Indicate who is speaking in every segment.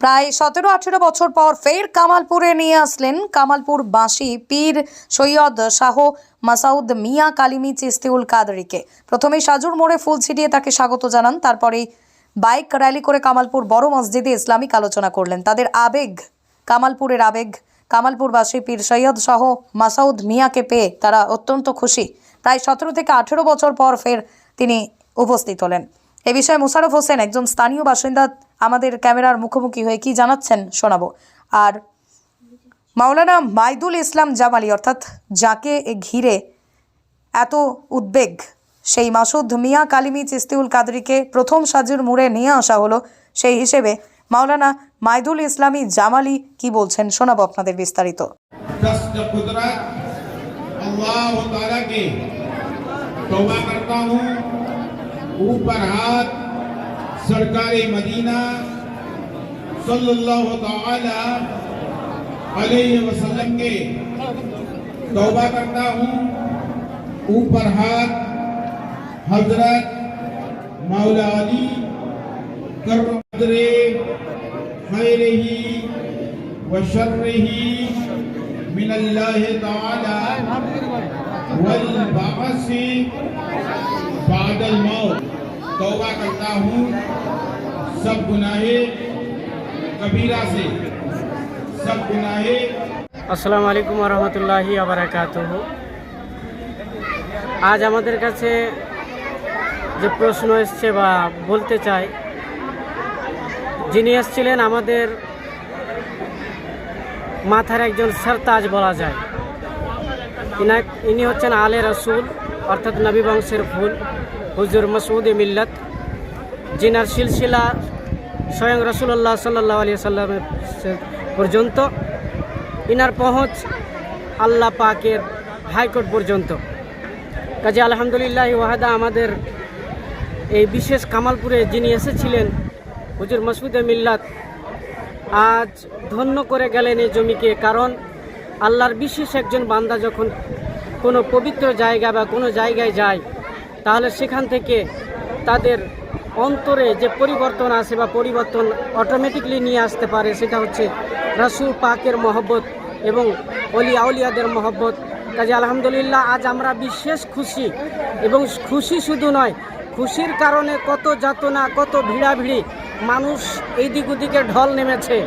Speaker 1: প্রায় 17-18 বছর পর ফের কামালপুরে নিয়ে আসলেন কামালপুর বাসী পীর সৈয়দ শাহ মাসাউদ মিয়া কালিমি চিস্তিউল কাদরিকে। প্রথমে সাজুর মোড়ে ফুল ছিটিয়ে তাকে স্বাগত জানান, তারপরেই বাইক র্যালি করে কামালপুর বড় মসজিদে ইসলামিক আলোচনা করলেন। তাদের আবেগ, কামালপুরের আবেগ, কামালপুরবাসী পীর সৈয়দ শাহ মাসাউদ মিয়াকে পেয়ে তারা অত্যন্ত খুশি। প্রায় 17 থেকে 18 বছর পর ফের তিনি উপস্থিত হলেন। এ বিষয়ে মোশাররফ হোসেন, একজন স্থানীয় বাসিন্দা, আমাদের ক্যামেরার মুখোমুখি হয়ে কি জানাচ্ছেন শোনাবো। আর মাওলানা মাইদুল ইসলাম জামালি, অর্থাৎ যাকে ঘিরে এত উদ্বেগ, সেই মাসুদ মিয়া কালিমি চিস্তিউল কাদরিকে প্রথম সাজুর মোড়ে নিয়ে আসা হলো, সেই হিসেবে মাওলানা মাইদুল ইসলামী জামালি কি বলছেন শোনাবো আপনাদের বিস্তারিত।
Speaker 2: अल्लाह ताला के तौबा करता हूँ, ऊपर हाथ सरकारे मदीना सल्लल्लाहु ताला अलैहि वसल्लम के तौबा करता हूँ, ऊपर हाथ हजरत मौला अली कर्रे खैरिही व शर्रिही मिनल्लाह ताला वल बाअस बादल मौत। तौबा करता हूँ सब गुनाहे कबीरा से, सब गुनाहे।
Speaker 3: আসসালামু আলাইকুম ওয়া রাহমাতুল্লাহি ওয়া বারাকাতুহু। আজ আমাদের কাছে যে প্রশ্ন এসছে বা বলতে চাই, যিনি এসেছিলেন আমাদের মাথার একজন সরতাজ বলা যায়, ইনি হচ্ছেন আলে রসুল, অর্থাৎ নবী বংশের ফুল, হুজুর মাসউদ মিল্লাত, যিনার সিলসিলা স্বয়ং রাসূলুল্লাহ সাল্লাল্লাহু আলাইহি সাল্লামের পর্যন্ত, ইনার পৌঁছ আল্লাহ পাকের হাইকোর্ট পর্যন্ত। কাজে আলহামদুলিল্লাহ ওয়াহাদা, আমাদের এই বিশেষ কামালপুরে যিনি এসেছিলেন হুজুর মাসউদ মিল্লাত, আজ ধন্য করে গেলেন এই জমিকে। কারণ আল্লাহর বিশেষ একজন বান্দা যখন কোনো পবিত্র জায়গা বা কোনো জায়গায় যায়, তাহলে সেখান থেকে তাদের অন্তরে যে পরিবর্তন আসে বা পরিবর্তন অটোমেটিকলি নিয়ে আসতে পারে, সেটা হচ্ছে রাসূল পাকের মহব্বত এবং অলি আউলিয়াদের মহব্বত। কাজে আলহামদুলিল্লাহ আজ আমরা বিশেষ খুশি, এবং খুশি শুধু নয়, খুশির কারণে কত যাতনা, কত ভিড়াভিড়ি, মানুষ এই দিক ওদিকে ঢল নেমেছে।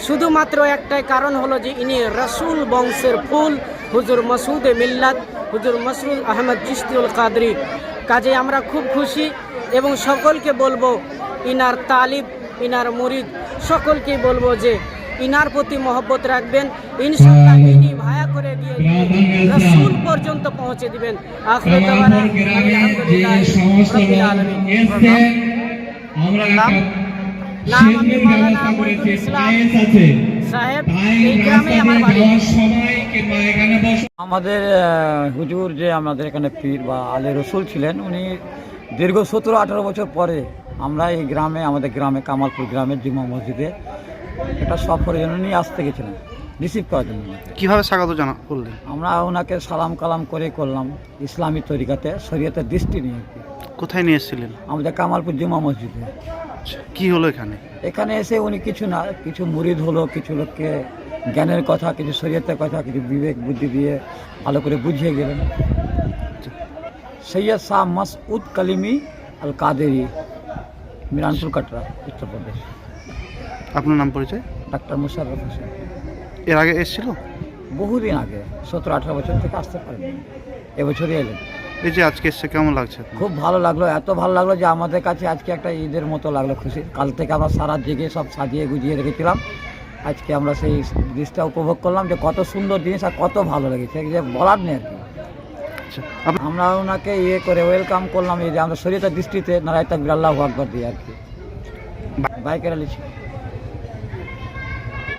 Speaker 3: শুধুমাত্র একটাই কারণ হলো যে ইনি রাসূল বংশের ফুল হুজুর মাসউদ মিল্লাত, হুজুর মাসউদ আহমদ চিশতিউল কাদরি। কাজে আমরা খুব খুশি, এবং সকলকে বলবো, ইনার তালিব, ইনার মুরিদ, সকলকেই বলবো যে ইনার প্রতি মহব্বত রাখবেন, ইনশাআল্লাহ ইনি ভায়া করে দিয়ে রাসূল পর্যন্ত পৌঁছে দিবেন। আখির দাওয়ানা আলহামদুলিল্লাহ রাব্বিল আলামিন। নাম আমি মাওলানা মাইদুল ইসলাম সাহেব, এই গ্রামে আমার বাড়ি।
Speaker 4: আমাদের হুজুর যে আমাদের এখানে পীর বা আলে রসুল ছিলেন, উনি দীর্ঘ 17-18 বছর পরে আমরা এই গ্রামে, আমাদের গ্রামে কামালপুর গ্রামের জুমা মসজিদে একটা সফরের জন্য নিয়ে আসতে গেছিলাম, রিসিভ করার জন্য।
Speaker 5: কীভাবে স্বাগত করলেন?
Speaker 4: আমরা ওনাকে সালাম কালাম করে করলাম ইসলামী তরিকাতে, শরীয়তের দৃষ্টি নিয়ে।
Speaker 5: কোথায় নিয়ে এসেছিলেন?
Speaker 4: আমাদের কামালপুর জুমা মসজিদে।
Speaker 5: কি হলো এখানে?
Speaker 4: এখানে এসে উনি কিছু না, কিছু মুরিদ হলো, কিছু লোককে জ্ঞানের কথা, কিছু শরীয়তের কথা, কিছু বিবেক বুদ্ধি দিয়ে ভালো করে বুঝিয়ে গেলেন। সৈয়দ শাহ মাসউদ কালিমি আল কাদেরি, মিরানপুর কাটরা, উত্তরপ্রদেশ।
Speaker 5: আপনার নাম পরিচয়?
Speaker 4: ডাক্তার মোশাররফ হোসেন।
Speaker 5: এর আগে এসেছিল?
Speaker 4: বহুদিন আগে, 17-18 বছর থেকে আসতে পারেনি, এবছরই এলেন।
Speaker 5: এই যে আজকে এসছে, কেমন লাগছে?
Speaker 4: খুব ভালো লাগলো, এত ভালো লাগলো যে আমাদের কাছে আজকে একটা ঈদের মতো লাগলো, খুশি। কাল থেকে আমরা সারা জেগে সব সাজিয়ে গুজিয়ে রেখেছিলাম, আজকে আমরা সেই দৃশ্যটা উপভোগ করলাম, যে কত সুন্দর জিনিস আর কত ভালো লেগেছে, যে বলার নেই আর কি। আমরা ওনাকে করে ওয়েলকাম করলাম, এই যে আমরা শরীয়তের দৃষ্টিতে নারায়ে তাকবীর আল্লাহু আকবার দিয়ে আর কি। বাইকের র্যালি ছিল।